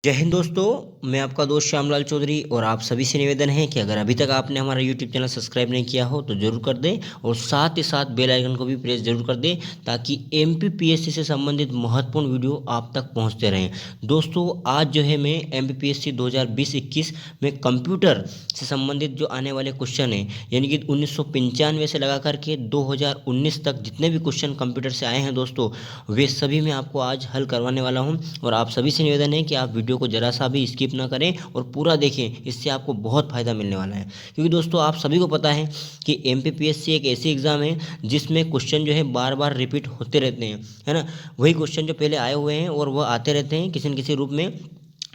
जय हिंद दोस्तों, मैं आपका दोस्त श्यामलाल चौधरी और आप सभी से निवेदन है कि अगर अभी तक आपने हमारा यूट्यूब चैनल सब्सक्राइब नहीं किया हो तो ज़रूर कर दें और साथ ही साथ बेल आइकन को भी प्रेस जरूर कर दें ताकि एमपीपीएससी से संबंधित महत्वपूर्ण वीडियो आप तक पहुंचते रहें। दोस्तों आज जो है मैं एमपीपीएससी 2020-21 में कंप्यूटर से संबंधित जो आने वाले क्वेश्चन हैं यानी कि 1995 से लगा करके 2019 तक जितने भी क्वेश्चन कंप्यूटर से आए हैं दोस्तों वे सभी मैं आपको आज हल करवाने वाला हूं और आप सभी से निवेदन है कि आप वीडियो को ज़रा सा भी स्किप ना करें और पूरा देखें, इससे आपको बहुत फ़ायदा मिलने वाला है। क्योंकि दोस्तों आप सभी को पता है कि एमपीपीएससी एक ऐसी एग्ज़ाम है जिसमें क्वेश्चन जो है बार बार रिपीट होते रहते हैं, है ना। वही क्वेश्चन जो पहले आए हुए हैं और वह आते रहते हैं किसी न किसी रूप में।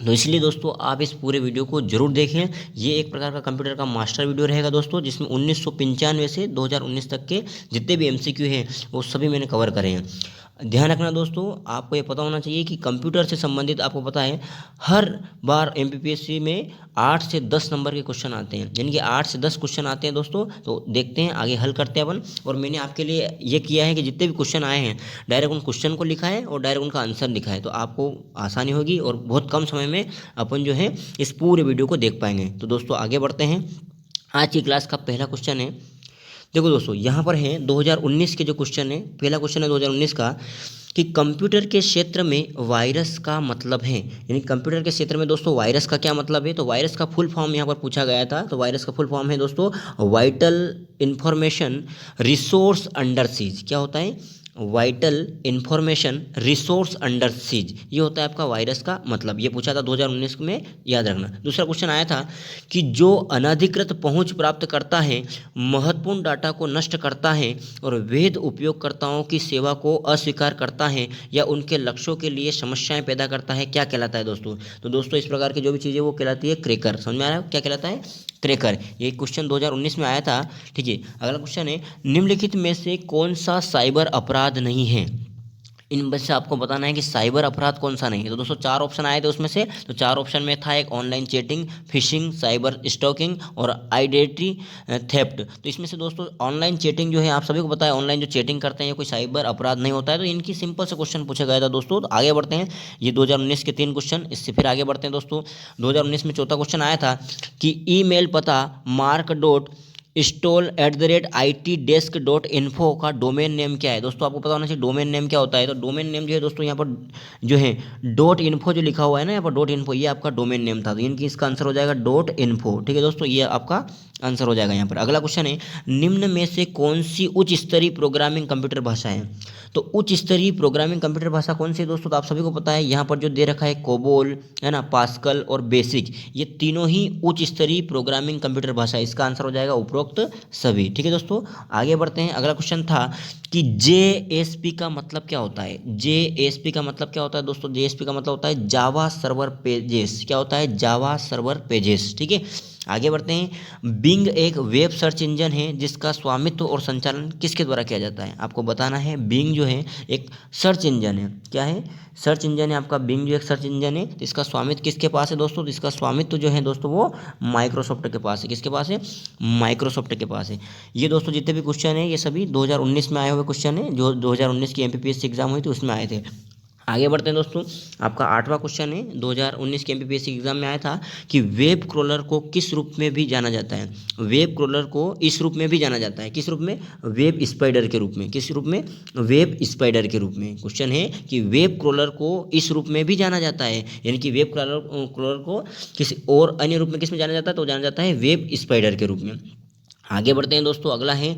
तो इसलिए दोस्तों आप इस पूरे वीडियो को जरूर देखें। ये एक प्रकार का कंप्यूटर का मास्टर वीडियो रहेगा दोस्तों, जिसमें 1995 से 2019 तक के जितने भी एमसीक्यू हैं वो सभी मैंने कवर करे हैं। ध्यान रखना दोस्तों, आपको ये पता होना चाहिए कि कंप्यूटर से संबंधित आपको पता है हर बार एमपीपीएससी में 8 से 10 नंबर के क्वेश्चन आते हैं, यानी कि 8 से 10 क्वेश्चन आते हैं दोस्तों। तो देखते हैं, आगे हल करते हैं अपन। और मैंने आपके लिए ये किया है कि जितने भी क्वेश्चन आए हैं डायरेक्ट उन क्वेश्चन को लिखा है और डायरेक्ट उनका आंसर लिखा है, तो आपको आसानी होगी और बहुत कम समय में अपन जो है इस पूरे वीडियो को देख पाएंगे। तो दोस्तों आगे बढ़ते हैं। आज की क्लास का पहला क्वेश्चन है, देखो दोस्तों यहाँ पर है 2019 के जो क्वेश्चन है। पहला क्वेश्चन है 2019 का कि कंप्यूटर के क्षेत्र में वायरस का मतलब है, यानी कंप्यूटर के क्षेत्र में दोस्तों वायरस का क्या मतलब है। तो वायरस का फुल फॉर्म यहाँ पर पूछा गया था। तो वायरस का फुल फॉर्म है दोस्तों vital information resource under seize. क्या होता है? Vital information resource under seize, ये होता है आपका वायरस का मतलब। ये पूछा था 2019 में, याद रखना। दूसरा क्वेश्चन आया था कि जो अनधिकृत पहुंच प्राप्त करता है, महत्वपूर्ण डाटा को नष्ट करता है और वैध उपयोगकर्ताओं की सेवा को अस्वीकार करता है या उनके लक्ष्यों के लिए समस्याएं पैदा करता है, क्या कहलाता है दोस्तों। तो दोस्तों इस प्रकार की जो भी चीज़ें वो कहलाती है क्रैकर। समझ में आ रहा है क्या कहलाता है? क्रैकर। ये क्वेश्चन 2019 में आया था। ठीक है, अगला क्वेश्चन है निम्नलिखित में से कौन सा साइबर अपराध नहीं है। इन में से आपको बताना है कि साइबर अपराध कौन सा नहीं है। तो दोस्तों 4 ऑप्शन आए थे उसमें से। तो 4 ऑप्शन में था एक online chatting, fishing, cyber stalking और आइडेंटिटी थेफ्ट। तो इसमें से दोस्तों ऑनलाइन चैटिंग जो है, आप सभी को पता है ऑनलाइन जो चैटिंग करते हैं ये कोई साइबर अपराध नहीं होता है। तो इनकी सिंपल से क्वेश्चन पूछा गया था दोस्तों। तो आगे बढ़ते हैं। ये 2019 के 3 क्वेश्चन, इससे फिर आगे बढ़ते हैं दोस्तों। 2019 में चौथा क्वेश्चन आया था कि ईमेल पता mark.stol@it-desk.info का डोमेन नेम क्या है। दोस्तों आपको पता होना चाहिए डोमेन नेम क्या होता है। तो डोमेन नेम जो है दोस्तों यहाँ पर जो है .info जो लिखा हुआ है ना, यहाँ पर .info, ये आपका डोमेन नेम था। तो इनकी इसका आंसर हो जाएगा .info। ठीक है दोस्तों, ये आपका आंसर हो जाएगा यहाँ पर। अगला क्वेश्चन है निम्न में से कौन सी उच्च स्तरीय प्रोग्रामिंग कंप्यूटर भाषा है। तो उच्च स्तरीय प्रोग्रामिंग कंप्यूटर भाषा कौन सी है दोस्तों। तो आप सभी को पता है यहाँ पर जो दे रखा है कोबोल, है ना, पास्कल और बेसिक, ये तीनों ही उच्च स्तरीय प्रोग्रामिंग कंप्यूटर भाषा है। इसका आंसर हो जाएगा उपरोक्त सभी। ठीक है दोस्तों, आगे बढ़ते हैं। अगला क्वेश्चन था कि जेएसपी का मतलब क्या होता है। जेएसपी का मतलब क्या होता है दोस्तों। जेएसपी का मतलब होता है जावा सर्वर पेजेस। क्या होता है? Java server pages. ठीक है, आगे बढ़ते हैं। बिंग एक वेब सर्च इंजन है जिसका स्वामित्व और संचालन किसके द्वारा किया जाता है। आपको बताना है बिंग जो है एक सर्च इंजन है। क्या है? सर्च इंजन है आपका बिंग, जो एक सर्च इंजन है। तो इसका स्वामित्व किसके पास है दोस्तों। तो इसका स्वामित्व जो है दोस्तों वो माइक्रोसॉफ्ट के पास है। किसके पास है? माइक्रोसॉफ्ट के पास है। ये दोस्तों जितने भी क्वेश्चन है ये सभी 2019 में आए हुए क्वेश्चन है, जो 2019 की एमपीपीएससी एग्जाम हुई थी उसमें आए थे। आगे बढ़ते हैं दोस्तों। आपका 8वां क्वेश्चन है 2019 के एमपीपीएससी एग्जाम में आया था कि वेब क्रोलर को किस रूप में भी जाना जाता है। वेब क्रोलर को इस रूप में भी जाना जाता है। किस रूप में? वेब स्पाइडर के रूप में। किस रूप में? वेब स्पाइडर के रूप में। क्वेश्चन है कि वेब क्रोलर को इस रूप में भी जाना जाता है, यानी कि वेब क्रोलर को किसी और अन्य रूप में किस में जाना जाता है। तो जाना जाता है वेब स्पाइडर के रूप में। आगे बढ़ते हैं दोस्तों। अगला है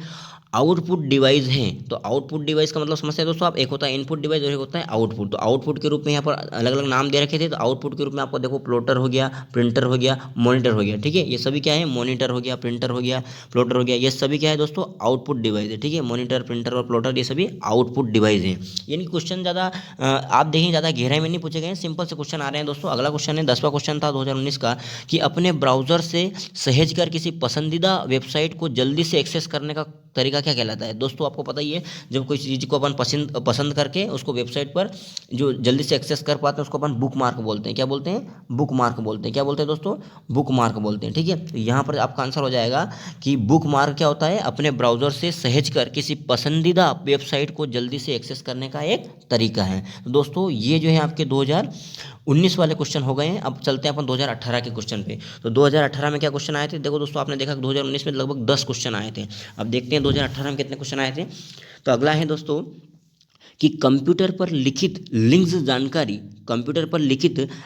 आउटपुट डिवाइस है। तो आउटपुट डिवाइस का मतलब समझते हैं दोस्तों आप। एक होता है इनपुट डिवाइस और एक होता है आउटपुट। तो आउटपुट के रूप में यहाँ पर अलग अलग नाम दे रखे थे। तो आउटपुट के रूप में आपको देखो प्लॉटर हो गया, प्रिंटर हो गया, मॉनिटर हो गया। ठीक है, ये सभी क्या है? मॉनिटर हो गया, प्रिंटर हो गया, प्लॉटर हो गया, ये सभी क्या है दोस्तों? आउटपुट डिवाइस है। ठीक है, मॉनिटर, प्रिंटर और प्लॉटर ये सभी आउटपुट डिवाइस हैं। यानी क्वेश्चन ज़्यादा आप देखें ज़्यादा गहराई में नहीं पूछे गए हैं, सिंपल से क्वेश्चन आ रहे हैं दोस्तों। अगला क्वेश्चन है 10वां क्वेश्चन था 2019 का कि अपने ब्राउजर से सहेज कर किसी पसंदीदा वेबसाइट को जल्दी से एक्सेस करने का तरीका क्या कहलाता है। दोस्तों आपको पता ही है, जब कोई चीज़ को अपन पसंद करके उसको वेबसाइट पर जो जल्दी से एक्सेस कर पाते हैं उसको अपन बुक मार्क बोलते हैं। क्या बोलते हैं? बुक मार्क बोलते हैं। क्या बोलते हैं दोस्तों? बुक मार्क बोलते हैं। ठीक है, तो यहाँ पर आपका आंसर हो जाएगा कि बुक मार्क क्या होता है? अपने ब्राउज़र से सहज कर किसी पसंदीदा वेबसाइट को जल्दी से एक्सेस करने का एक तरीका है। तो दोस्तों ये जो है आपके 2019 वाले क्वेश्चन हो गए हैं। अब चलते हैं अपन 2018 के क्वेश्चन पे। तो 2018 में क्या क्वेश्चन आए थे? देखो दोस्तों, आपने देखा 2019 में लगभग 10 क्वेश्चन आए थे। अब देखते हैं 2018 में कितने क्वेश्चन आए थे। तो अगला है दोस्तों कि कंप्यूटर पर लिखित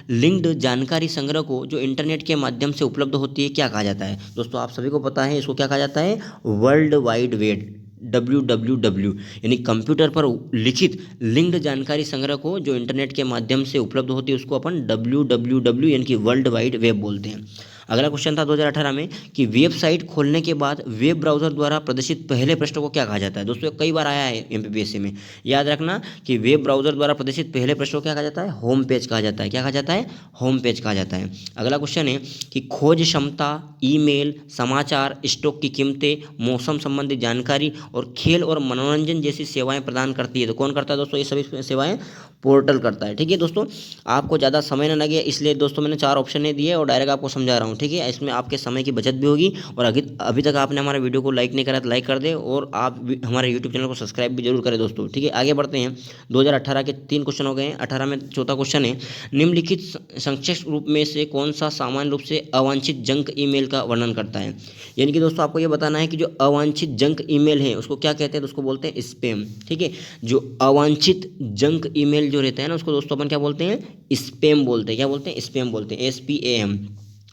लिंक्ड जानकारी संग्रह को जो इंटरनेट के माध्यम से उपलब्ध होती है क्या कहा जाता है? दोस्तों आप सभी को पता है इसको क्या कहा जाता है? World wide web, WWW। यानी कंप्यूटर पर लिखित लिंक्ड जानकारी संग्रह को जो इंटरनेट के माध्यम से उपलब्ध होती है उसको अपन WWW यानी कि वर्ल्ड वाइड वेब बोलते हैं। अगला क्वेश्चन था 2018 में कि वेबसाइट खोलने के बाद वेब ब्राउज़र द्वारा प्रदर्शित पहले पृष्ठ को क्या कहा जाता है? दोस्तों कई बार आया है MPPSC में, याद रखना कि वेब ब्राउज़र द्वारा प्रदर्शित पहले पृष्ठ को क्या कहा जाता है? होम पेज कहा जाता है। क्या कहा जाता है? होम पेज कहा जाता है। अगला क्वेश्चन है कि खोज क्षमता, ईमेल, समाचार, स्टॉक की कीमतें, मौसम संबंधी जानकारी और खेल और मनोरंजन जैसी सेवाएं प्रदान करती है। तो कौन करता है दोस्तों ये सभी सेवाएं? पोर्टल करता है। ठीक है दोस्तों, आपको ज़्यादा समय न लगे इसलिए दोस्तों मैंने 4 ऑप्शन नहीं दिए और डायरेक्ट आपको समझा रहा हूँ। ठीक है, इसमें आपके समय की बचत भी होगी। और अभी तक आपने हमारे वीडियो को लाइक नहीं करा तो लाइक कर दे और आप हमारे यूट्यूब चैनल को सब्सक्राइब भी जरूर करें दोस्तों। ठीक है, आगे बढ़ते हैं। 2018 के 3 क्वेश्चन हो गए हैं। 18 में चौथा क्वेश्चन है, निम्नलिखित संक्षिप्त रूप में से कौन सा सामान्य रूप से अवांछित जंक ईमेल का वर्णन करता है? यानी कि दोस्तों आपको ये बताना है कि जो अवांछित जंक ईमेल है उसको क्या कहते हैं? तो उसको बोलते हैं स्पैम। ठीक है, जो अवांछित जंक ईमेल जो रहता है ना उसको दोस्तों अपन क्या बोलते हैं? स्पैम बोलते हैं। क्या बोलते हैं? स्पैम बोलते हैं, SPAM।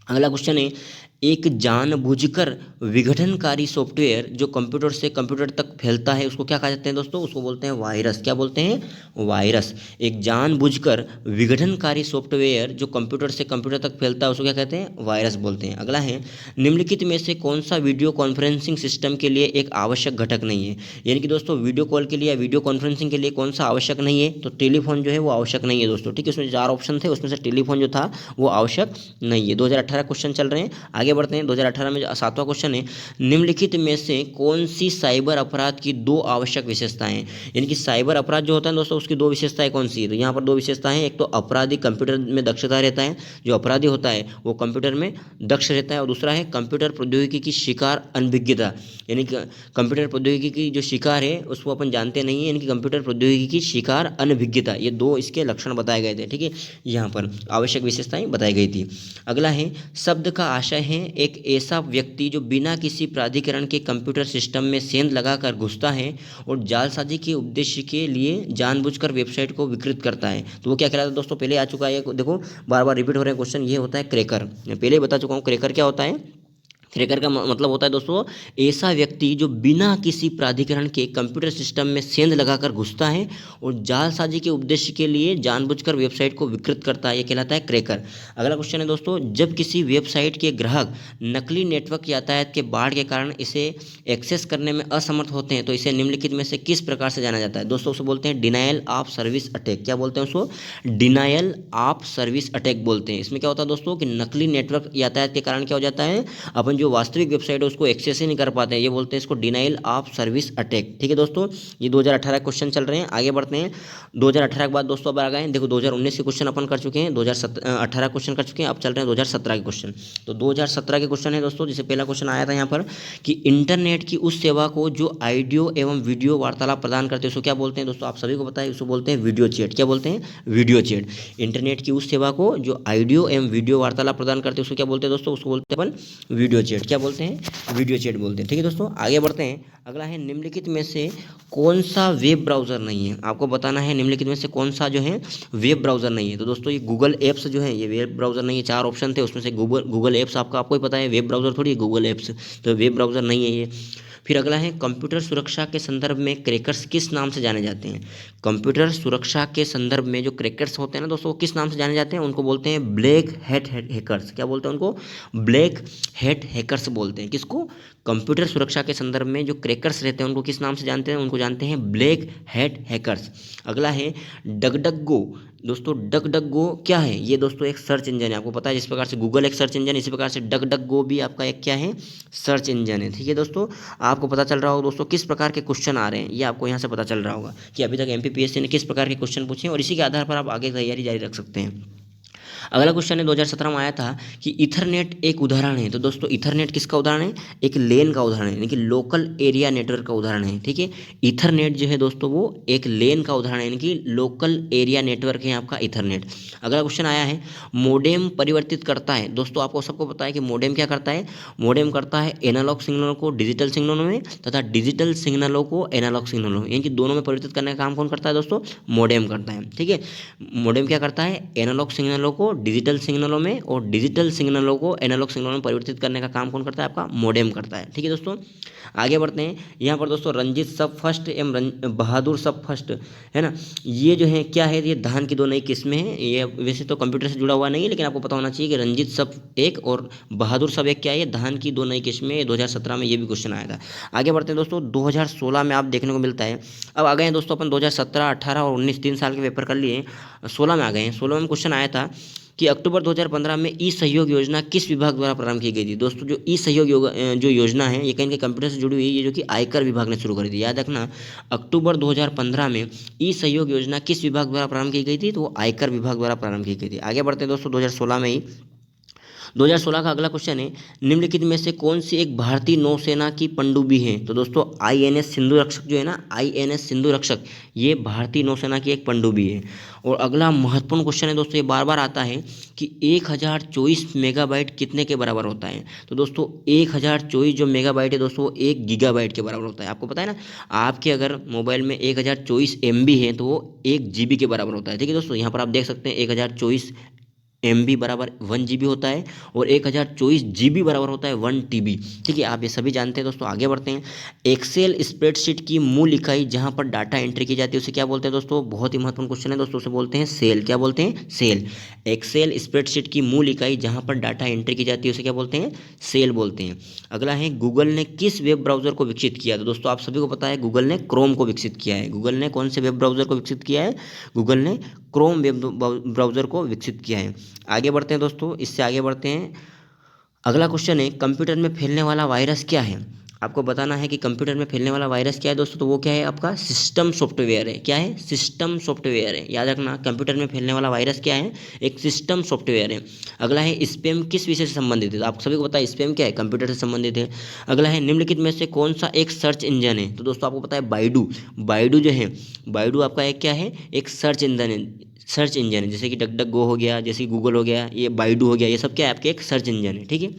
अगला क्वेश्चन है, एक जानबूझकर विघटनकारी सॉफ्टवेयर जो कंप्यूटर से कंप्यूटर तक फैलता है उसको क्या कहा जाते हैं दोस्तों? उसको बोलते हैं वायरस। क्या बोलते हैं? वायरस। एक जानबूझकर विघटनकारी सॉफ्टवेयर जो कंप्यूटर से कंप्यूटर तक फैलता है उसको क्या कहते हैं? वायरस बोलते हैं। अगला है, निम्नलिखित में से कौन सा वीडियो कॉन्फ्रेंसिंग सिस्टम के लिए एक आवश्यक घटक नहीं है? यानी कि दोस्तों वीडियो कॉल के लिए या वीडियो कॉन्फ्रेंसिंग के लिए कौन सा आवश्यक नहीं है? तो टेलीफोन जो है वो आवश्यक नहीं है दोस्तों। ठीक है, उसमें 4 ऑप्शन थे, उसमें से टेलीफोन जो था वो आवश्यक नहीं है। 2018 क्वेश्चन चल रहे हैं, आगे बढ़ते हैं। 2018 में जो 7वां क्वेश्चन है, निम्नलिखित में से कौन सी साइबर अपराध की 2 आवश्यक विशेषताएं? यानी कि साइबर अपराध जो होता है दोस्तों उसकी 2 विशेषताएं कौन सी है? तो यहाँ पर 2 विशेषताएं हैं। एक तो अपराधी कंप्यूटर में दक्षता रहता है, जो अपराधी होता है वो कंप्यूटर में दक्ष रहता है। और दूसरा है कंप्यूटर प्रौद्योगिकी की शिकार अनभिज्ञता, यानी कि कंप्यूटर प्रौद्योगिकी की जो शिकार है उसको अपन जानते नहीं है, यानी कि कंप्यूटर प्रौद्योगिकी की शिकार अनभिज्ञता। ये 2 इसके लक्षण बताए गए थे। ठीक है, यहाँ पर आवश्यक विशेषताएं बताई गई थी। अगला है, शब्द का आशय है एक ऐसा व्यक्ति जो बिना किसी प्राधिकरण के कंप्यूटर सिस्टम में सेंध लगाकर घुसता है और जालसाजी के उद्देश्य के लिए जानबूझकर वेबसाइट को विकृत करता है। तो वो क्या कहलाता है दोस्तों? पहले आ चुका है, देखो बार बार रिपीट हो रहे हैं क्वेश्चन। ये होता है क्रैकर। मैं पहले बता चुका हूँ क्रैकर क्या होता है। क्रैकर का मतलब होता है दोस्तों ऐसा व्यक्ति जो बिना किसी प्राधिकरण के कंप्यूटर सिस्टम में सेंध लगाकर घुसता है और जालसाजी के उद्देश्य के लिए जानबूझकर वेबसाइट को विकृत करता है, ये कहलाता है क्रैकर। अगला क्वेश्चन है दोस्तों, जब किसी वेबसाइट के ग्राहक नकली नेटवर्क यातायात के बाढ़ के कारण इसे एक्सेस करने में असमर्थ होते हैं तो इसे निम्नलिखित में से किस प्रकार से जाना जाता है? दोस्तों उसको बोलते हैं डिनायल ऑफ सर्विस अटैक। क्या बोलते हैं उसको? डिनायल ऑफ सर्विस अटैक बोलते हैं। इसमें क्या होता है दोस्तों कि नकली नेटवर्क यातायात के कारण क्या हो जाता है, अपन जो वास्तविक वेबसाइट है उसको एक्सेस ही नहीं कर पाते हैं, ये बोलते हैं इसको डिनाइल ऑफ सर्विस अटैक। ठीक है दोस्तों, ये 2018 क्वेश्चन चल रहे हैं। आगे बढ़ते हैं। 2018 के बाद दोस्तों अब आ गए, देखो 2019 के क्वेश्चन अपन कर चुके हैं, 2018 क्वेश्चन कर चुके हैं। अब चल रहे हैं 2017 के क्वेश्चन। तो 2017 के क्वेश्चन है दोस्तों, जैसे पहला क्वेश्चन आया था यहाँ पर कि इंटरनेट की उस सेवा को जो ऑडियो एवं वीडियो वार्तालाप प्रदान करते हैं उसको क्या बोलते हैं? दोस्तों आप सभी को पता है, उसको बोलते हैं वीडियो चैट। क्या बोलते हैं? Video chat. इंटरनेट की उस सेवा को जो ऑडियो एवं वीडियो वार्तालाप प्रदान करते हैं उसको क्या बोलते हैं दोस्तों? उसको बोलते हैं अपन वीडियो चैट। क्या बोलते हैं? वीडियो चैट बोलते हैं। ठीक है दोस्तों, आगे बढ़ते हैं। अगला है, निम्नलिखित में से कौन सा वेब ब्राउज़र नहीं है? आपको बताना है निम्नलिखित में से कौन सा जो है वेब ब्राउज़र नहीं है। तो दोस्तों ये गूगल एप्स जो है ये वेब ब्राउज़र नहीं है। 4 ऑप्शन थे, उसमें से गूगल एप्स आपको ही पता है वेब ब्राउज़र थोड़ी है गूगल एप्स, तो वेब ब्राउज़र नहीं है ये। फिर अगला है, कंप्यूटर सुरक्षा के संदर्भ में क्रैकर्स किस नाम से जाने जाते हैं? कंप्यूटर सुरक्षा के संदर्भ में जो क्रैकर्स होते हैं ना दोस्तों, किस नाम से जाने जाते हैं? उनको बोलते हैं ब्लैक हैट हैकर्स। क्या बोलते हैं उनको? ब्लैक हैट हैकर्स बोलते हैं। किसको? कंप्यूटर सुरक्षा के संदर्भ में जो क्रैकर्स रहते हैं उनको किस नाम से जानते हैं? उनको जानते हैं ब्लैक हैट हैकर्स। अगला है, डगडगगो। दोस्तों डगडगगो क्या है? ये दोस्तों एक सर्च इंजन है। आपको पता है जिस प्रकार से गूगल एक सर्च इंजन है इसी प्रकार से डगडगगो भी आपका एक क्या है? सर्च इंजन है। ठीक है दोस्तों, आपको पता चल रहा होगा दोस्तों किस प्रकार के क्वेश्चन आ रहे हैं, ये आपको यहाँ से पता चल रहा होगा कि अभी तक MPPSC ने किस प्रकार के क्वेश्चन पूछे हैं और इसी के आधार पर आप आगे तैयारी जारी रख सकते हैं। अगला क्वेश्चन है 2017 में आया था कि इथरनेट एक उदाहरण है। तो दोस्तों इथरनेट किसका उदाहरण है? एक लेन का उदाहरण है, यानी कि लोकल एरिया नेटवर्क का उदाहरण है। ठीक है, इथरनेट जो है दोस्तों वो एक लेन का उदाहरण है, यानी कि लोकल एरिया नेटवर्क है आपका इथरनेट। अगला क्वेश्चन आया है मोडेम परिवर्तित करता है। दोस्तों आपको सबको पता है कि मोडेम क्या करता है? मोडेम करता है एनालॉग सिग्नलों को डिजिटल सिग्नलों में तथा डिजिटल सिग्नलों को एनालॉग सिग्नलों में, यानी कि दोनों में परिवर्तित करने का काम कौन करता है दोस्तों? मोडेम करता है। ठीक है, मोडेम क्या करता है? एनालॉग सिग्नलों को डिजिटल सिग्नलों में और डिजिटल सिग्नलों को एनालॉग सिग्नलों में परिवर्तित करने का काम कौन करता है? आपका मोडेम करता है। ठीक है दोस्तों, आगे बढ़ते हैं। यहाँ पर दोस्तों रंजीत सब फर्स्ट एवं बहादुर सब फर्स्ट है ना, ये जो है क्या है? ये धान की दो नई किस्में हैं। ये वैसे तो कंप्यूटर से जुड़ा हुआ नहीं है, लेकिन आपको पता होना चाहिए कि रंजीत सब एक और बहादुर सब एक क्या है? धान की दो नई किस्में। 2017 में ये भी क्वेश्चन आया था। आगे बढ़ते हैं दोस्तों, 2016 में आप देखने को मिलता है। अब आ गए हैं दोस्तों अपन 2017, 18 और 19 3 साल के पेपर कर लिए, 16 में आ गए हैं। 16 में क्वेश्चन आया था कि अक्टूबर 2015 में ई सहयोग योजना किस विभाग द्वारा प्रारंभ की गई थी। दोस्तों जो ई सहयोग जो योजना है ये कहीं के कंप्यूटर से जुड़ी हुई है, ये जो कि आयकर विभाग ने शुरू करी थी। याद रखना, अक्टूबर 2015 में ई सहयोग योजना किस विभाग द्वारा प्रारंभ की गई थी? तो वो आयकर विभाग द्वारा प्रारंभ की गई थी। आगे बढ़ते हैं दोस्तों 2016 में ही। 2016 का अगला क्वेश्चन है निम्नलिखित में से कौन सी एक भारतीय नौसेना की पनडुब्बी है? तो दोस्तों आईएनएस सिंधु रक्षक जो है ना, आईएनएस सिंधु रक्षक, ये भारतीय नौसेना की एक पनडुब्बी है। और अगला महत्वपूर्ण क्वेश्चन है दोस्तों, ये बार बार आता है कि 1024 मेगाबाइट कितने के बराबर होता है? तो दोस्तों 1024 जो मेगाबाइट है दोस्तों वो 1 गीगाबाइट के बराबर होता है। आपको पता है ना, आपके अगर मोबाइल में 1024 MB है तो वो 1 GB के बराबर होता है। ठीक है दोस्तों, यहाँ पर आप देख सकते हैं 1024 MB बराबर 1 GB होता है और 1024 GB बराबर होता है 1 TB। ठीक है, आप ये सभी जानते हैं दोस्तों। आगे बढ़ते हैं। एक्सेल स्प्रेडशीट की मूल इकाई जहां पर डाटा एंट्री की जाती है उसे क्या बोलते हैं दोस्तों? बहुत ही महत्वपूर्ण क्वेश्चन है दोस्तों, उसे बोलते हैं सेल। क्या बोलते हैं? सेल। एक्सेल स्प्रेडशीट की मूल इकाई जहां पर डाटा एंट्री की जाती है उसे क्या बोलते हैं? सेल बोलते हैं। अगला है गूगल ने किस वेब ब्राउजर को विकसित किया? तो दोस्तों आप सभी को पता है गूगल ने क्रोम को विकसित किया है। गूगल ने कौन से वेब ब्राउजर को विकसित किया है? गूगल ने क्रोम वेब ब्राउजर को विकसित किया है। आगे बढ़ते हैं दोस्तों, इससे आगे बढ़ते हैं। अगला क्वेश्चन है कंप्यूटर में फैलने वाला वायरस क्या है? आपको बताना है कि कंप्यूटर में फैलने वाला वायरस क्या है दोस्तों। तो वो क्या है? आपका सिस्टम सॉफ्टवेयर है। क्या है? सिस्टम सॉफ्टवेयर है। याद रखना, कंप्यूटर में फैलने वाला वायरस क्या है? एक सिस्टम सॉफ्टवेयर है। अगला है स्पैम किस विषय से संबंधित है? तो आप सभी को पता है स्पैम क्या है? कंप्यूटर से संबंधित है। अगला है निम्नलिखित में से कौन सा एक सर्च इंजन है? तो दोस्तों आपको पता है बाइडू। बाइडू जो है, बाइडू आपका एक क्या है? एक सर्च इंजन है। सर्च इंजन है, जैसे कि डक डक गो हो गया, जैसे कि गूगल हो गया, ये बाइडू हो गया, ये सब क्या है? आपके एक सर्च इंजन है। ठीक है,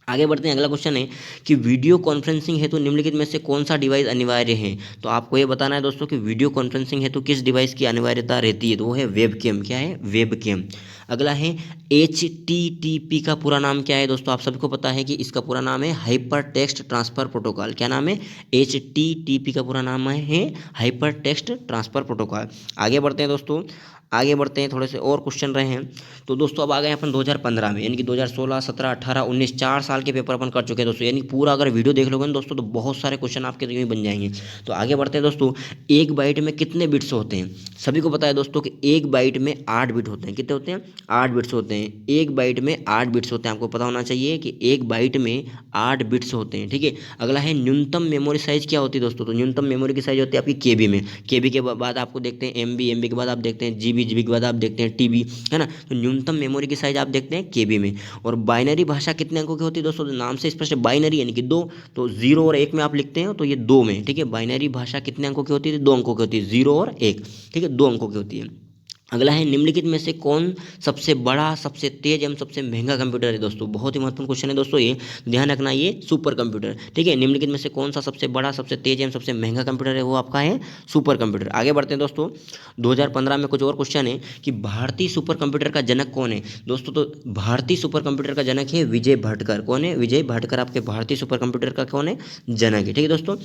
आगे बढ़ते हैं। अगला क्वेश्चन है कि वीडियो कॉन्फ्रेंसिंग हेतु निम्नलिखित में से कौन सा डिवाइस अनिवार्य है? तो आपको ये बताना है दोस्तों कि वीडियो कॉन्फ्रेंसिंग हेतु किस डिवाइस की अनिवार्यता रहती है? तो वो है वेबकैम। क्या है? वेबकैम। अगला है HTTP का पूरा नाम क्या है? दोस्तों आप सभी को पता है कि इसका पूरा नाम है हाइपर टेक्स्ट ट्रांसफर प्रोटोकॉल। क्या नाम है? HTTP का पूरा नाम है हाइपर टेक्स्ट ट्रांसफर प्रोटोकॉल। आगे बढ़ते हैं दोस्तों, आगे बढ़ते हैं, थोड़े से और क्वेश्चन रहे हैं। तो दोस्तों अब आ गए अपन 2015 में, यानी कि 2016, 17, 18, 19 4 साल के पेपर अपन कर चुके हैं दोस्तों। यानी पूरा अगर वीडियो देख लोगे ना दोस्तों तो बहुत सारे क्वेश्चन आपके यूँ ही बन जाएंगे। तो आगे बढ़ते हैं दोस्तों। एक बाइट में कितने बिट्स होते हैं? सभी को पता है दोस्तों कि एक बाइट में 8 बिट होते हैं। कितने होते हैं? 8 बिट्स होते हैं। एक बाइट में 8 बिट्स होते हैं। आपको पता होना चाहिए कि एक बाइट में 8 बिट्स होते हैं। ठीक है, अगला है न्यूनतम मेमोरी साइज क्या होती है दोस्तों? तो न्यूनतम मेमोरी की साइज होती है आपकी KB में। KB के बाद आपको देखते हैं MB, MB के बाद आप देखते हैं GB, GB के बाद आप देखते हैं TB, है ना। तो न्यूनतम मेमोरी की साइज आप देखते हैं KB में। और बाइनरी भाषा कितने अंकों की होती है दोस्तों? नाम से स्पष्ट बाइनरी यानी कि 2, तो 0 और 1 में आप लिखते हैं तो ये 2 में। ठीक है, बाइनरी भाषा कितने अंकों की होती है? 2 अंकों की होती है, 0 और 1। ठीक है, 2 अंकों की होती है। अगला है निम्नलिखित में से कौन सबसे बड़ा, सबसे तेज एवं सबसे महंगा कंप्यूटर है? दोस्तों बहुत ही महत्वपूर्ण क्वेश्चन है दोस्तों, ये ध्यान रखना, ये सुपर कंप्यूटर। ठीक है, निम्नलिखित में से कौन सा सबसे बड़ा, सबसे तेज एवं सबसे महंगा कंप्यूटर है? वो आपका है सुपर कंप्यूटर। आगे बढ़ते हैं दोस्तों, 2015 में कुछ और क्वेश्चन है कि भारतीय सुपर कंप्यूटर का जनक कौन है? दोस्तों तो भारतीय सुपर कंप्यूटर का जनक है विजय भटकर। कौन है? विजय भटकर आपके भारतीय सुपर कंप्यूटर का कौन है? जनक है। ठीक है दोस्तों,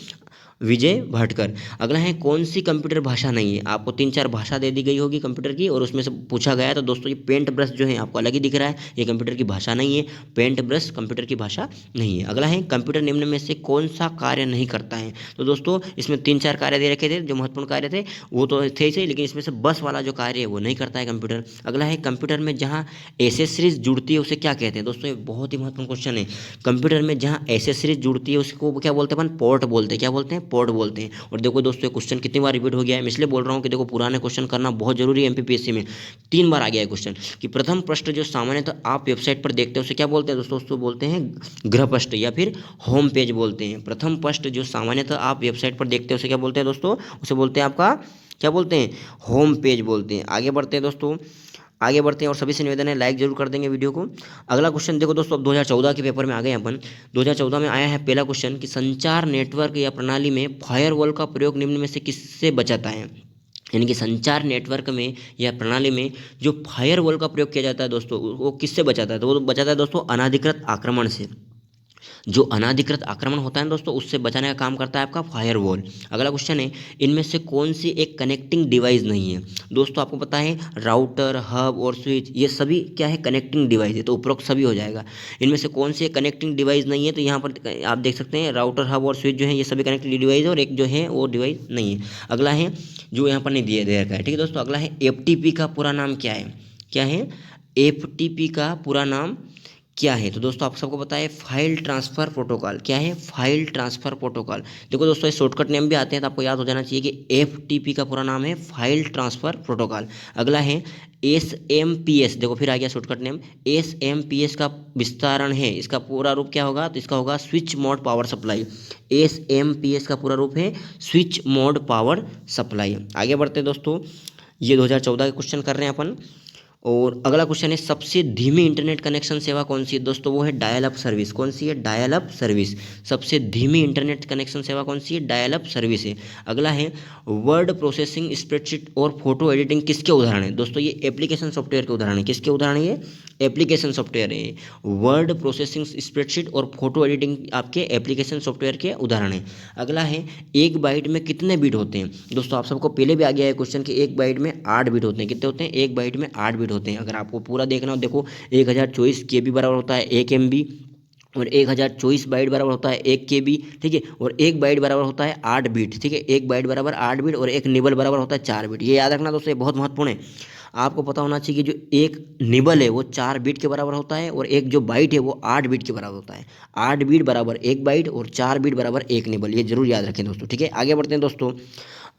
विजय भटकर। अगला है कौन सी कंप्यूटर भाषा नहीं है? आपको 3-4 भाषा दे दी गई होगी कंप्यूटर की और उसमें से पूछा गया है। तो दोस्तों ये पेंट ब्रश जो है आपको अलग ही दिख रहा है, ये कंप्यूटर की भाषा नहीं है। पेंट ब्रश कंप्यूटर की भाषा नहीं है। अगला है कंप्यूटर निम्न में से कौन सा कार्य नहीं करता है? तो दोस्तों इसमें 3-4 कार्य दे रखे थे जो महत्वपूर्ण कार्य थे, वो तो थे ही, लेकिन इसमें से बस वाला जो कार्य है वो नहीं करता है कंप्यूटर। अगला है कंप्यूटर में जहाँ एसेसरीज जुड़ती है उसे क्या कहते हैं? दोस्तों ये बहुत ही महत्वपूर्ण क्वेश्चन है। कंप्यूटर में जहाँ एसेसरीज जुड़ती है उसको क्या बोलते हैं? अपन पोर्ट बोलते हैं। क्या बोलते हैं? पॉड बोलते हैं। और देखो दोस्तों, ये क्वेश्चन कितनी बार रिपीट हो गया है, मैं इसलिए बोल रहा हूँ कि देखो पुराने क्वेश्चन करना बहुत जरूरी है। एमपीपीएससी में 3 बार आ गया है क्वेश्चन कि प्रथम पृष्ठ जो सामान्यतः आप वेबसाइट पर देखते हैं उसे क्या बोलते हैं दोस्तों, उसको बोलते हैं गृह पृष्ठ या फिर होम पेज बोलते हैं। प्रथम पृष्ठ जो सामान्यतः आप वेबसाइट पर देखते हैं उसे क्या बोलते हैं दोस्तों, उसे बोलते हैं आपका क्या बोलते हैं, होम पेज बोलते हैं। आगे बढ़ते हैं दोस्तों, आगे बढ़ते हैं और सभी से निवेदन है लाइक जरूर कर देंगे वीडियो को। अगला क्वेश्चन देखो दोस्तों, अब 2014 के पेपर में आ गए अपन। 2014 में आया है पहला क्वेश्चन कि संचार नेटवर्क या प्रणाली में फायरवॉल का प्रयोग निम्न में से किससे बचाता है। यानी कि संचार नेटवर्क में या प्रणाली में जो फायरवॉल का प्रयोग किया जाता है दोस्तों, वो किससे बचाता है, तो वो बचाता है दोस्तों अनाधिकृत आक्रमण से। जो अनाधिकृत आक्रमण होता है दोस्तों, उससे बचाने का काम करता है आपका फायरवॉल। अगला क्वेश्चन है, इनमें से कौन सी एक कनेक्टिंग डिवाइस नहीं है। दोस्तों आपको पता है राउटर, हब और स्विच ये सभी क्या है, कनेक्टिंग डिवाइस है, तो उपरोक्त सभी हो जाएगा। इनमें से कौन सी एक कनेक्टिंग डिवाइस नहीं है, तो यहाँ पर आप देख सकते हैं राउटर, हब और स्विच जो है ये सभी कनेक्टिंग डिवाइस है, और एक जो है वो डिवाइस नहीं है। अगला है जो यहाँ पर नहीं दिया दे रखा है, ठीक है दोस्तों। अगला है एफटीपी का पूरा नाम क्या है, क्या है एफटीपी का पूरा नाम क्या है, तो दोस्तों आप सबको पता है फाइल ट्रांसफ़र प्रोटोकॉल। क्या है, फाइल ट्रांसफ़र प्रोटोकॉल। देखो दोस्तों, ये शॉर्टकट नेम भी आते हैं तो आपको याद हो जाना चाहिए कि एफटीपी का पूरा नाम है फाइल ट्रांसफ़र प्रोटोकॉल। अगला है एसएमपीएस, देखो फिर आ गया शॉर्टकट नेम। एसएमपीएस का विस्तारण है, इसका पूरा रूप क्या होगा, तो इसका होगा switch mode power supply. SMPS का पूरा रूप है स्विच मोड पावर सप्लाई। आगे बढ़ते हैं दोस्तों, ये 2014 के क्वेश्चन कर रहे हैं अपन। और अगला क्वेश्चन है, सबसे धीमी इंटरनेट कनेक्शन सेवा कौन सी है दोस्तों, वो है डायल अप सर्विस। कौन सी है, डायल अप सर्विस। सबसे धीमी इंटरनेट कनेक्शन सेवा कौन सी है, डायल अप सर्विस है। अगला है वर्ड प्रोसेसिंग, स्प्रेडशीट और फोटो एडिटिंग किसके उदाहरण है दोस्तों, ये एप्लीकेशन सॉफ्टवेयर के उदाहरण है। किसके उदाहरण है, ये एप्लीकेशन सॉफ्टवेयर है। वर्ड प्रोसेसिंग, स्प्रेडशीट और फोटो एडिटिंग आपके एप्लीकेशन सॉफ्टवेयर के उदाहरण है। अगला है एक बाइट में कितने बीट होते हैं दोस्तों, आप सबको पहले भी आ गया है क्वेश्चन कि एक बाइट में 8 बीट होते हैं। कितने होते हैं, एक बाइट में 8 बीट होते हैं। अगर आपको पूरा देखना हो, देखो 1024 KB बराबर होता है 1 MB, और 1024 बाइट बराबर होता है 1 KB, ठीक है। और एक बाइट बराबर होता है 8 बीट, ठीक है। एक बाइट बराबर 8 बीट, और एक निबल बराबर होता है 4 बीट। ये याद रखना दोस्तों, ये बहुत महत्वपूर्ण है। आपको पता होना चाहिए कि जो एक निबल है वो 4 बीट के बराबर होता है, और एक जो बाइट है वो 8 बीट के बराबर होता है। 8 बीट बराबर एक बाइट, और 4 बीट बराबर एक निबल, ये जरूर याद रखें दोस्तों, ठीक है। आगे बढ़ते हैं दोस्तों,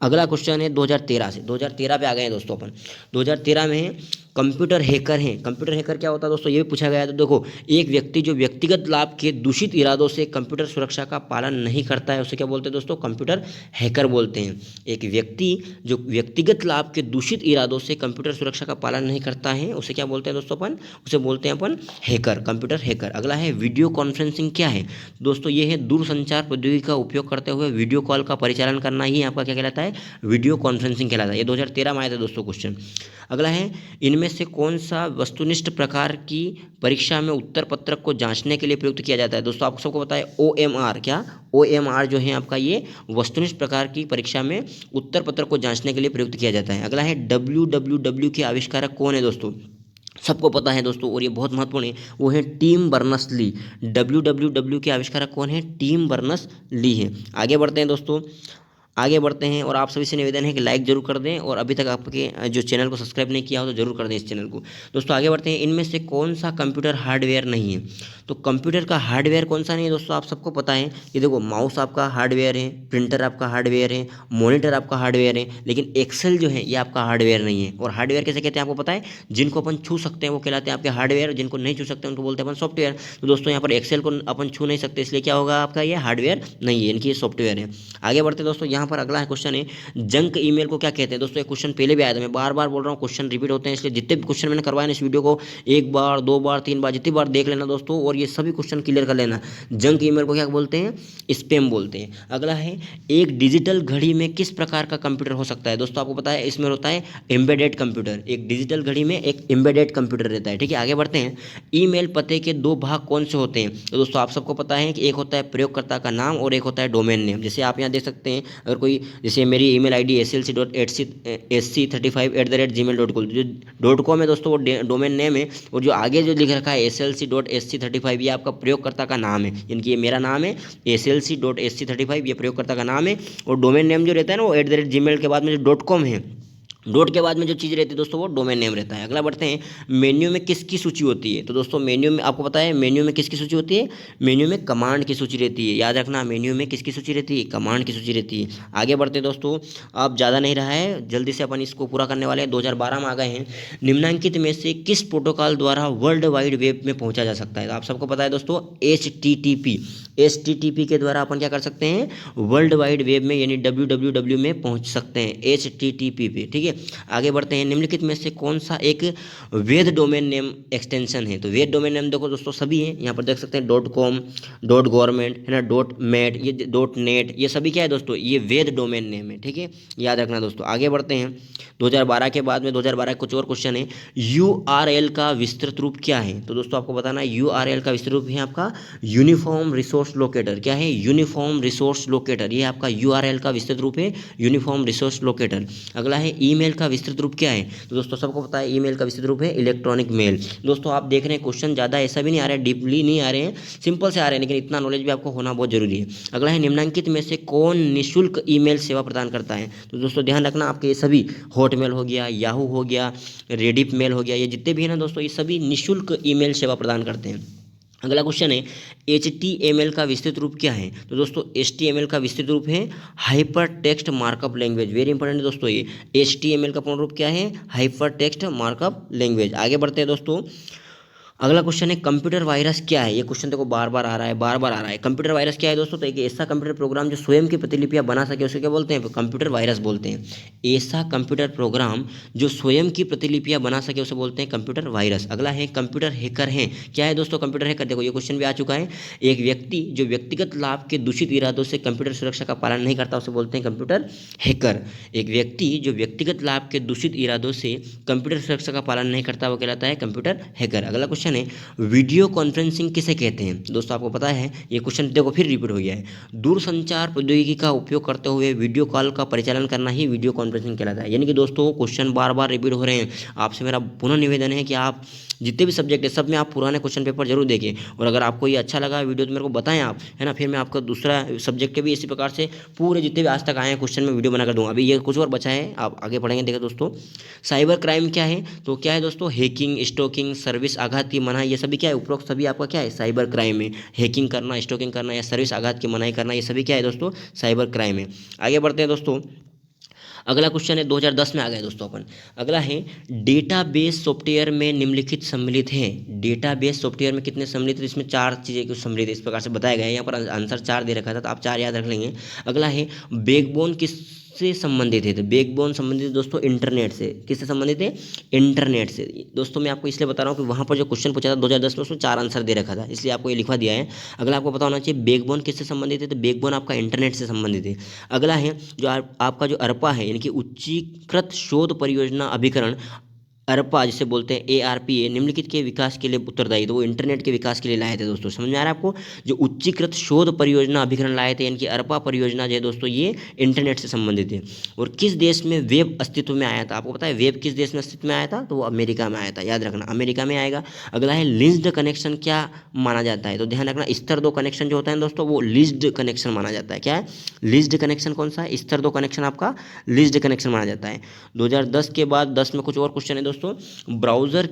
अगला क्वेश्चन है 2013 से। 2013 पे आ गए हैं दोस्तों अपन। 2013 में कंप्यूटर हैकर हैं। कंप्यूटर हैकर क्या होता है दोस्तों, ये भी पूछा गया है। तो देखो, एक व्यक्ति जो व्यक्तिगत लाभ के दूषित इरादों से कंप्यूटर सुरक्षा का पालन नहीं करता है, उसे क्या बोलते हैं दोस्तों, कंप्यूटर हैकर बोलते हैं। एक व्यक्ति जो व्यक्तिगत लाभ के दूषित इरादों से कंप्यूटर सुरक्षा का पालन नहीं करता है, उसे क्या बोलते हैं दोस्तों, अपन उसे बोलते हैं अपन हैकर, कंप्यूटर हैकर। अगला है वीडियो कॉन्फ्रेंसिंग क्या है दोस्तों, ये है दूरसंचार प्रौद्योगिकी का उपयोग करते हुए वीडियो कॉल का परिचालन करना ही आपका क्या कहलाता है, वीडियो कॉन्फ्रेंसिंग कहलाता है। ये 2013 में आया था दोस्तों क्वेश्चन। अगला है, इनमें से कौन सा वस्तुनिष्ठ प्रकार की परीक्षा में उत्तर पत्रक को जांचने के लिए प्रयुक्त किया जाता है दोस्तों, आपको सबको पता है OMR। क्या, OMR जो है आपका ये वस्तुनिष्ठ प्रकार की परीक्षा में उत्तर पत्रक को जांचने के लिए प्रयुक्त किया जाता है। अगला है WWW के आविष्कारक कौन है दोस्तों, सबको पता है दोस्तों, और ये बहुत महत्वपूर्ण है, वो है टिम बर्नर्स-ली। WWW के आविष्कारक कौन है, टिम बर्नर्स-ली है। आगे बढ़ते हैं दोस्तों, आगे बढ़ते हैं, और आप सभी से निवेदन है कि लाइक जरूर कर दें, और अभी तक आपके जो चैनल को सब्सक्राइब नहीं किया हो तो जरूर कर दें इस चैनल को। दोस्तों आगे बढ़ते हैं, इनमें से कौन सा कंप्यूटर हार्डवेयर नहीं है, तो कंप्यूटर का हार्डवेयर कौन सा नहीं है दोस्तों, आप सबको पता है कि देखो माउस आपका हार्डवेयर है, प्रिंटर आपका हार्डवेयर है, मॉनिटर आपका हार्डवेयर है, लेकिन एक्सेल जो है ये आपका हार्डवेयर नहीं है। और हार्डवेयर कैसे कहते हैं आपको पता है, जिनको अपन छू सकते हैं वो कहलाते हैं आपके हार्डवेयर, जिनको नहीं छू सकते उनको बोलते हैं अपन सॉफ्टवेयर। तो दोस्तों यहाँ पर एक्सेल को अपन छू नहीं सकते, इसलिए क्या होगा आपका ये हार्डवेयर नहीं है, इनकी ये सॉफ्टवेयर है। आगे बढ़ते दोस्तों, यहाँ पर अगला क्वेश्चन है, जंक ईमेल को क्या कहते हैं दोस्तों, ये क्वेश्चन पहले भी आया था, मैं बार बार बोल रहा हूँ क्वेश्चन रिपीट होते हैं, इसलिए जितने भी क्वेश्चन मैंने करवाए इस वीडियो को 1 बार 2 बार 3 बार जितनी बार देख लेना दोस्तों, और ये सभी क्वेश्चन क्लियर कर लेना। जंक ईमेल को क्या बोलते हैं, स्पैम बोलते हैं। अगला है, एक डिजिटल घड़ी में किस प्रकार का कंप्यूटर हो सकता है दोस्तों, आपको पता है इसमें होता है एम्बेडेड कंप्यूटर। एक डिजिटल घड़ी में एक एम्बेडेड कंप्यूटर रहता है, ठीक है। आगे बढ़ते हैं, ईमेल पते के 2 भाग कौन से होते हैं, तो दोस्तों आप सबको पता है कि एक होता है प्रयोगकर्ता का नाम और एक होता है डोमेन नेम। जैसे आप यहाँ देख सकते हैं, अगर कोई, जैसे मेरी ईमेल आईडी slc.sc35@gmail.com, जो .com है दोस्तों वो डोमेन नेम है, और जो आगे जो लिख रखा है slc.sc35 ये आपका प्रयोगकर्ता का नाम है, यानी ये मेरा नाम है slc.sc35 ये प्रयोगकर्ता का नाम है, और डोमेन नेम जो रहता है ना वो @gmail के बाद में जो .com है डॉट के बाद में जो चीज़ रहती है दोस्तों वो डोमेन नेम रहता है। अगला बढ़ते हैं, मेन्यू में किसकी सूची होती है? तो दोस्तों मेन्यू में आपको पता है मेन्यू में किसकी सूची होती है? मेन्यू में कमांड की सूची रहती है। याद रखना, मेन्यू में किसकी सूची रहती है? कमांड की सूची रहती है। आगे बढ़ते हैं दोस्तों, अब ज़्यादा नहीं रहा है, जल्दी से अपन इसको पूरा करने वाले हैं। 2012 में आ गए हैं। निम्नलिखित में से किस प्रोटोकॉल द्वारा वर्ल्ड वाइड वेब में पहुंचा जा सकता है? तो आप सबको पता है दोस्तों HTTP के द्वारा अपन क्या कर सकते हैं? वर्ल्ड वाइड वेब में यानी WWW में पहुंच सकते हैं HTTP पे। ठीक है, आगे बढ़ते हैं। निम्नलिखित में से कौन सा एक वैध डोमेन नेम एक्सटेंशन है? तो वैध डोमेन नेम देखो दोस्तों सभी हैं, यहाँ पर देख सकते हैं .com, .government है ना, .met, ये .net, ये सभी क्या है दोस्तों? ये वैध डोमेन नेम है। ठीक है, याद रखना दोस्तों। आगे बढ़ते हैं, 2012 के बाद में 2012 कुछ और क्वेश्चन है। URL का विस्तृत रूप क्या है? तो दोस्तों आपको बताना है URL का विस्तृत रूप है आपका यूनिफॉर्म रिसोर्स लोकेटर। क्या है? यूनिफॉर्म रिसोर्स लोकेटर, ये आपका URL का विस्तृत रूप है, यूनिफॉर्म रिसोर्स लोकेटर। अगला है ईमेल का विस्तृत रूप क्या है? तो दोस्तों सबको पता है ईमेल का विस्तृत रूप है इलेक्ट्रॉनिक मेल। दोस्तों आप देख रहे हैं क्वेश्चन ज़्यादा ऐसा भी नहीं आ रहा है, डीपली नहीं आ रहे हैं, सिंपल से आ रहे हैं, लेकिन इतना नॉलेज भी आपको होना बहुत जरूरी है। अगला है, निम्नलिखित में से कौन निःशुल्क ईमेल सेवा प्रदान करता है? तो दोस्तों ध्यान रखना, आपके ये सभी हॉटमेल हो गया, याहू हो गया, रेडिफ मेल हो गया, ये जितने भी है ना दोस्तों, ये सभी निःशुल्क ईमेल सेवा प्रदान करते हैं। अगला क्वेश्चन है, HTML का विस्तृत रूप क्या है? तो दोस्तों HTML का विस्तृत रूप है hyper text markup language. Very important है दोस्तों, ये HTML का पूर्ण रूप क्या है? Hyper text markup language. आगे बढ़ते हैं दोस्तों, अगला क्वेश्चन है, कंप्यूटर वायरस क्या है? ये क्वेश्चन देखो बार बार आ रहा है, कंप्यूटर वायरस क्या है दोस्तों? तो एक ऐसा कंप्यूटर प्रोग्राम जो स्वयं की प्रतिलिपियां बना सके उसे क्या बोलते हैं? कंप्यूटर वायरस बोलते हैं। ऐसा कंप्यूटर प्रोग्राम जो स्वयं की प्रतिलिपियां बना सके उसे बोलते हैं कंप्यूटर वायरस। अगला है, कंप्यूटर हैकर हैं। क्या है दोस्तों कंप्यूटर हैकर? देखो ये क्वेश्चन भी आ चुका है। एक व्यक्ति जो व्यक्तिगत लाभ के दूषित इरादों से कंप्यूटर सुरक्षा का पालन नहीं करता उसे बोलते हैं कंप्यूटर हैकर। एक व्यक्ति जो व्यक्तिगत लाभ के दूषित इरादों से कंप्यूटर सुरक्षा का पालन नहीं करता वो कहलाता है कंप्यूटर हैकर। अगला क्वेश्चन है, वीडियो कॉन्फ्रेंसिंग किसे कहते हैं? दोस्तों आपको पता है, ये क्वेश्चन देखो फिर रिपीट हो गया है। दूरसंचार प्रौद्योगिकी का उपयोग करते हुए वीडियो कॉल का परिचालन करना ही वीडियो कॉन्फ्रेंसिंग कहलाता है। यानी कि दोस्तों क्वेश्चन बार बार रिपीट हो रहे हैं, आपसे मेरा पुनः निवेदन है कि आप जितने भी सब्जेक्ट है सब में आप पुराने क्वेश्चन पेपर जरूर देखें, और अगर आपको ये अच्छा लगा वीडियो तो मेरे को बताएं आप, है ना, फिर मैं आपका दूसरा सब्जेक्ट के भी इसी प्रकार से पूरे जितने भी आज तक आए हैं क्वेश्चन में वीडियो बनाकर दूँगा। अभी ये कुछ और बचा है, आप आगे पढ़ेंगे। देखिए दोस्तों, साइबर क्राइम क्या है? तो क्या है दोस्तों? हैकिंग, स्टॉकिंग, सर्विस आघात की मनाही, ये सभी क्या है? उपरोक्त सभी आपका क्या है? साइबर क्राइम है। हैकिंग करना, स्टॉकिंग करना या सर्विस आघात की मनाही करना, ये सभी क्या है दोस्तों? साइबर क्राइम है। आगे बढ़ते हैं दोस्तों, अगला क्वेश्चन है 2010 में आ गए दोस्तों अपन। अगला है, डेटाबेस सॉफ्टवेयर में निम्नलिखित सम्मिलित हैं। डेटाबेस सॉफ्टवेयर में कितने सम्मिलित? इसमें 4 चीज़ें कुछ सम्मिलित इस प्रकार से बताया गया है। यहाँ पर आंसर 4 दे रखा था तो आप 4 याद रख लेंगे। अगला है, बैकबोन किससे संबंधित है? तो बैकबोन संबंधित दोस्तों इंटरनेट से। किससे संबंधित है? इंटरनेट से। दोस्तों मैं आपको इसलिए बता रहा हूँ कि वहाँ पर जो क्वेश्चन पूछा था 2010 में उसमें 4 आंसर दे रखा था, इसलिए आपको ये लिखवा दिया है। अगला आपको पता होना चाहिए बैकबोन किससे संबंधित है? तो बैकबोन आपका इंटरनेट से संबंधित है। अगला है, जो आपका जो अरपा है यानी कि उच्चीकृत शोध परियोजना अभिकरण, अरपा जिसे बोलते हैं ARPA, निम्नलिखित के विकास के लिए उत्तरदायी। तो वो इंटरनेट के विकास के लिए लाए थे दोस्तों, समझ में आ रहा है आपको? जो उच्चीकृत शोध परियोजना अभिकरण लाए थे यानी कि अरपा परियोजना जो है दोस्तों ये इंटरनेट से संबंधित है। और किस देश में वेब अस्तित्व में आया था? आपको पता है वेब किस देश में अस्तित्व में आया था? तो वो अमेरिका में आया था, याद रखना अमेरिका में आएगा। अगला है, लिंक्ड कनेक्शन क्या माना जाता है? तो ध्यान रखना स्तर 2 कनेक्शन जो होता है दोस्तों वो लिंक्ड कनेक्शन माना जाता है। क्या है? लिंक्ड कनेक्शन कौन सा है? स्तर 2 कनेक्शन आपका लिंक्ड कनेक्शन माना जाता है। 2010 के बाद 10 में कुछ और क्वेश्चन है दोस्तों। ब्राउज़र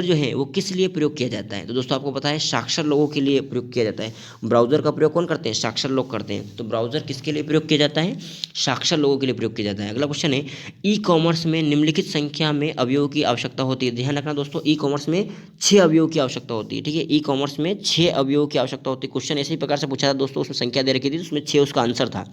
जो है वो किस लिए प्रयोग किया जाता है? तो दोस्तों आपको पता है साक्षर लोगों के लिए प्रयोग किया जाता है। ब्राउज़र का प्रयोग कौन करते हैं? साक्षर लोग करते हैं। तो ब्राउज़र किसके लिए प्रयोग किया जाता है? साक्षर लोगों के लिए प्रयोग किया जाता है। अगला क्वेश्चन है, ई कॉमर्स में निम्नलिखित संख्या में अवयवों की आवश्यकता होती है। ध्यान रखना दोस्तों, ई कॉमर्स में 6 अवयवों की आवश्यकता होती है। ठीक है, ई कॉमर्स में 6 अवयवों की आवश्यकता होती है। क्वेश्चन ऐसे ही प्रकार से पूछा था दोस्तों, उसमें संख्या दे रखी थी, उसमें 6 उसका आंसर था।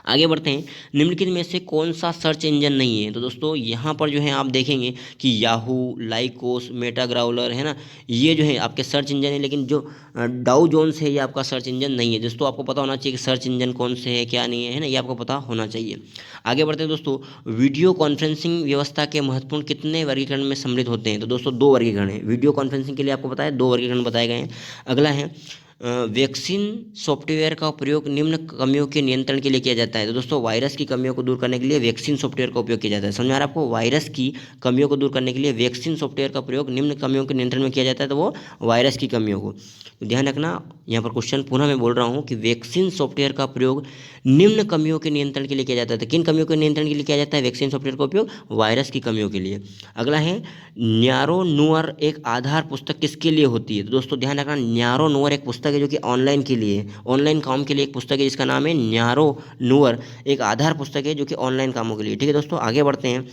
आगे बढ़ते हैं, निम्नलिखित में से कौन सा सर्च इंजन नहीं है? तो दोस्तों यहाँ पर जो है आप देखेंगे कि याहू, लाइकोस, मेटा ग्राउलर है ना, ये जो है आपके सर्च इंजन है, लेकिन जो डाउ जोन्स है ये आपका सर्च इंजन नहीं है। दोस्तों आपको पता होना चाहिए कि सर्च इंजन कौन से है क्या नहीं है ना, ये आपको पता होना चाहिए। आगे बढ़ते हैं दोस्तों, वीडियो कॉन्फ्रेंसिंग व्यवस्था के महत्वपूर्ण कितने वर्गीकरण में सम्मिलित होते हैं? तो दोस्तों 2 वर्गीकरण है वीडियो कॉन्फ्रेंसिंग के लिए, आपको पता है 2 वर्गीकरण बताए गए हैं। अगला है, वैक्सीन सॉफ्टवेयर का प्रयोग निम्न कमियों के नियंत्रण के लिए किया जाता है। तो दोस्तों वायरस की कमियों को दूर करने के लिए वैक्सीन सॉफ्टवेयर का उपयोग किया जाता है। समझ में आ रहा है आपको? वायरस की कमियों को दूर करने के लिए वैक्सीन सॉफ्टवेयर का प्रयोग निम्न कमियों के नियंत्रण में किया जाता है, तो वो वायरस की कमियों को। तो ध्यान रखना, यहाँ पर क्वेश्चन पुनः मैं बोल रहा हूँ कि वैक्सीन सॉफ्टवेयर का प्रयोग निम्न कमियों के नियंत्रण के लिए किया जाता है। तो किन कमियों के नियंत्रण के लिए किया जाता है वैक्सीन सॉफ्टवेयर का उपयोग? वायरस की कमियों के लिए। अगला है न्यारो नूअर एक आधार पुस्तक किसके लिए होती है? तो दोस्तों ध्यान रखना, न्यारो नूअर एक पुस्तक है जो कि ऑनलाइन के लिए, ऑनलाइन काम के लिए एक पुस्तक है जिसका नाम है न्यारो नूअर। एक आधार पुस्तक है जो कि ऑनलाइन कामों के लिए। ठीक है दोस्तों, आगे बढ़ते हैं।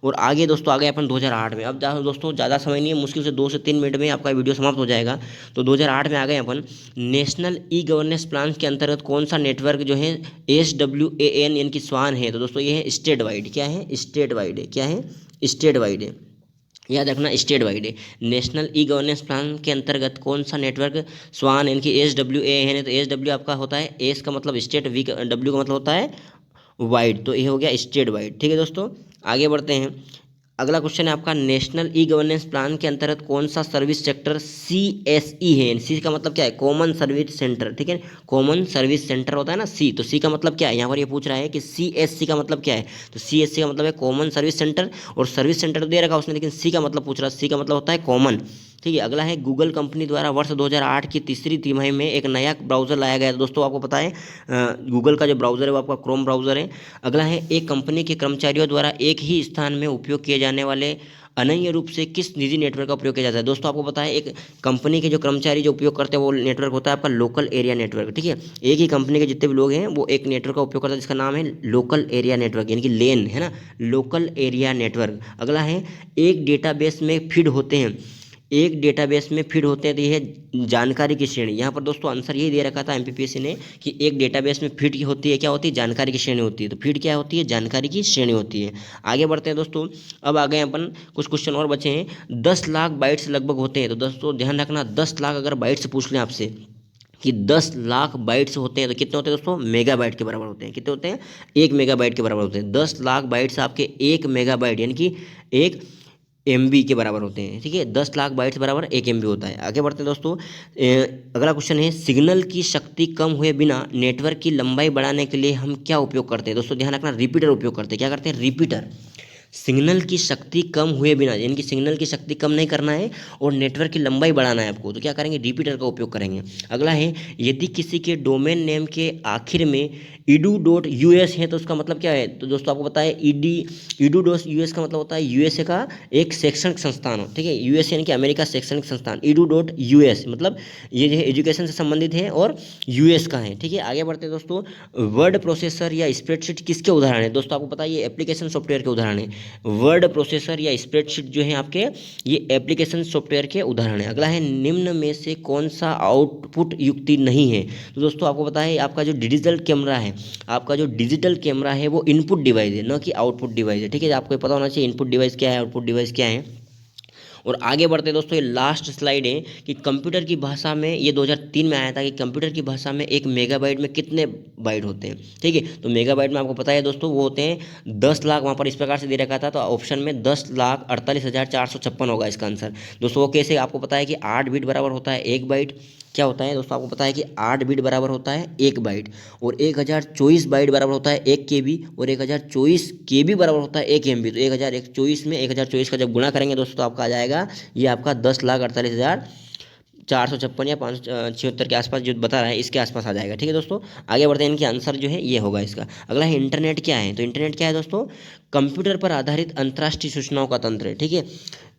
और आगे दोस्तों आगे अपन 2008 में, अब दोस्तों ज़्यादा समय नहीं है, मुश्किल से 2 से 3 मिनट में आपका वीडियो समाप्त हो जाएगा। तो 2008 में आ गए अपन। नेशनल ई गवर्नेंस प्लान के अंतर्गत कौन सा नेटवर्क जो है SWAN यानी कि स्वान है? तो दोस्तों ये है स्टेट वाइड। क्या है? स्टेट वाइड है। क्या है? स्टेट वाइड है। याद रखना, स्टेट वाइड है। नेशनल ई गवर्नेंस प्लान के अंतर्गत कौन सा नेटवर्क स्वान यानी कि SWAN है? तो SW आपका होता है, एस का मतलब स्टेट, W का मतलब होता है वाइड। तो ये हो गया स्टेट वाइड। ठीक है दोस्तों, आगे बढ़ते हैं। अगला क्वेश्चन है आपका, नेशनल ई गवर्नेंस प्लान के अंतर्गत कौन सा सर्विस सेक्टर CSE है? सी का मतलब क्या है? Common service centre. ठीक है, कॉमन सर्विस सेंटर होता है ना सी, तो सी का मतलब क्या है? यहाँ पर ये पूछ रहा है कि CSC का मतलब क्या है? तो CSC का मतलब है कॉमन सर्विस सेंटर, और सर्विस सेंटर दे रखा उसने, लेकिन सी का मतलब पूछ रहा है, सी का मतलब होता है कॉमन। ठीक है, अगला है, गूगल कंपनी द्वारा वर्ष 2008 की तीसरी तिमाही में एक नया ब्राउज़र लाया गया। तो दोस्तों आपको पता है गूगल का जो ब्राउज़र है वो आपका क्रोम ब्राउज़र है। अगला है, एक कंपनी के कर्मचारियों द्वारा एक ही स्थान में उपयोग किए जाने वाले अनन्य रूप से किस निजी नेटवर्क का उपयोग किया जाता है? दोस्तों आपको पता है एक कंपनी के जो कर्मचारी जो उपयोग करते हैं वो नेटवर्क होता है आपका लोकल एरिया नेटवर्क। ठीक है, एक ही कंपनी के जितने भी लोग हैं वो एक नेटवर्क का उपयोग करते हैं जिसका नाम है लोकल एरिया नेटवर्क, यानी कि लेन है ना, लोकल एरिया नेटवर्क। अगला है, एक डेटाबेस में फीड होते हैं, एक डेटाबेस में फीड होते हैं, तो यह है जानकारी की श्रेणी। यहाँ पर दोस्तों आंसर यही दे रखा था MPPSC ने कि एक डेटाबेस में फीड की होती है, क्या होती है? जानकारी की श्रेणी होती है। तो फीड क्या होती है? जानकारी की श्रेणी होती है। आगे बढ़ते हैं दोस्तों, अब आ गए अपन, कुछ क्वेश्चन और बचे हैं। 10 लाख बाइट्स लगभग होते हैं। तो दोस्तों ध्यान रखना, 10 लाख अगर बाइट्स पूछ लें आपसे कि 10 लाख बाइट्स होते हैं तो कितने होते हैं दोस्तों? मेगाबाइट के बराबर होते हैं। कितने होते हैं? 1 मेगाबाइट के बराबर होते हैं। 10 लाख बाइट्स आपके 1 मेगाबाइट यानी कि 1 MB के बराबर होते हैं। ठीक है, 10 लाख बाइट्स बराबर 1 MB होता है। आगे बढ़ते हैं दोस्तों, अगला क्वेश्चन है, सिग्नल की शक्ति कम हुए बिना नेटवर्क की लंबाई बढ़ाने के लिए हम क्या उपयोग करते हैं? दोस्तों ध्यान रखना, रिपीटर उपयोग करते हैं। क्या करते हैं? रिपीटर। सिग्नल की शक्ति कम हुए बिना, यानी कि सिग्नल की शक्ति कम नहीं करना है और नेटवर्क की लंबाई बढ़ाना है आपको, तो क्या करेंगे? रिपीटर का उपयोग करेंगे। अगला है, यदि किसी के डोमेन नेम के आखिर में edu.us है तो उसका मतलब क्या है? तो दोस्तों आपको पता है edu.us का मतलब होता है USA का एक शैक्षणिक संस्थान। ठीक है, US यानी कि अमेरिका शैक्षणिक संस्थान। edu.us मतलब ये जो है एजुकेशन से संबंधित है और US का है। ठीक है, आगे बढ़ते हैं दोस्तों, वर्ड प्रोसेसर या स्प्रेडशीट किसके उदाहरण है? दोस्तों आपको पता है ये एप्लीकेशन सॉफ्टवेयर के उदाहरण है। वर्ड प्रोसेसर या स्प्रेडशीट जो है आपके, ये एप्लीकेशन सॉफ्टवेयर के उदाहरण है। अगला है, निम्न में से कौन सा आउटपुट युक्ति नहीं है? तो दोस्तों आपको पता है आपका जो डिजिटल कैमरा है, आपका जो डिजिटल कैमरा है वो इनपुट डिवाइस है, न कि आउटपुट डिवाइस है। ठीक है, आपको पता होना चाहिए इनपुट डिवाइस क्या है, आउटपुट डिवाइस क्या है। और आगे बढ़ते दोस्तों, ये लास्ट स्लाइड है कि कंप्यूटर की भाषा में, ये 2003 में आया था कि कंप्यूटर की भाषा में 1 मेगाबाइट में कितने बाइट होते हैं। ठीक है, तो मेगाबाइट में आपको पता है दोस्तों वो होते हैं 10 लाख, वहाँ पर इस प्रकार से दे रखा था, तो ऑप्शन में 10,48,456 होगा इसका आंसर। दोस्तों वो कैसे? आपको पता है कि 8 बिट बराबर होता है 1 बाइट। क्या होता है दोस्तों? आपको पता है कि 8 बिट बराबर होता है 1 बाइट, और 1024 बाइट बराबर होता है 1 KB, और 1024 KB बराबर होता है 1 MB। तो 1024 में 1024 का जब गुणा करेंगे दोस्तों तो आपका आ जाएगा ये आपका 10,48,456 या 576 के आसपास जो बता रहा है इसके आसपास आ जाएगा। ठीक है दोस्तों, आगे बढ़ते हैं, इनके आंसर जो है ये होगा इसका। अगला है, इंटरनेट क्या है? तो इंटरनेट क्या है दोस्तों? कंप्यूटर पर आधारित अंतर्राष्ट्रीय सूचनाओं का तंत्र है। ठीक है,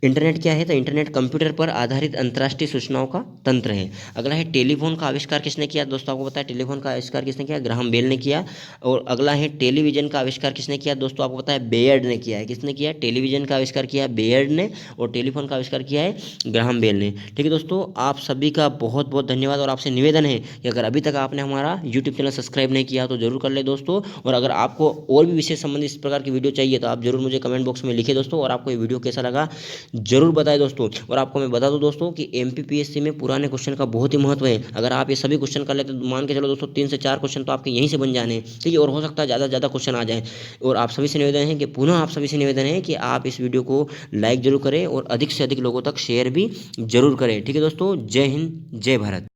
इंटरनेट क्या है? तो इंटरनेट कंप्यूटर पर आधारित अंतर्राष्ट्रीय सूचनाओं का तंत्र है। अगला है, टेलीफोन का आविष्कार किसने किया? दोस्तों आपको पता है टेलीफोन का आविष्कार किसने किया? ग्राहम बेल ने किया। और अगला है, टेलीविजन का आविष्कार किसने किया? दोस्तों आपको पता है बेयर्ड ने किया है। किसने किया? टेलीविजन का आविष्कार किया है बेयर्ड ने, और टेलीफोन का आविष्कार किया है ग्राहम बेल ने। ठीक है दोस्तों, आप सभी का बहुत बहुत धन्यवाद, और आपसे निवेदन है कि अगर अभी तक आपने हमारा यूट्यूब चैनल सब्सक्राइब नहीं किया तो जरूर कर ले दोस्तों। और अगर आपको और भी विषय संबंधित इस प्रकार की वीडियो चाहिए तो आप जरूर मुझे कमेंट बॉक्स में लिखिए दोस्तों, और आपको ये वीडियो कैसा लगा जरूर बताएं दोस्तों। और आपको मैं बता दूं दोस्तों कि MPPSC में पुराने क्वेश्चन का बहुत ही महत्व है। अगर आप ये सभी क्वेश्चन कर लेते तो मान के चलो दोस्तों 3 से 4 क्वेश्चन तो आपके यहीं से बन जाने हैं। ठीक है, और हो सकता है ज़्यादा से ज़्यादा क्वेश्चन आ जाए। और आप सभी से निवेदन है कि पुनः आप सभी से निवेदन है कि आप इस वीडियो को लाइक जरूर करें और अधिक से अधिक लोगों तक शेयर भी जरूर करें। ठीक है दोस्तों, जय हिंद, जय भारत।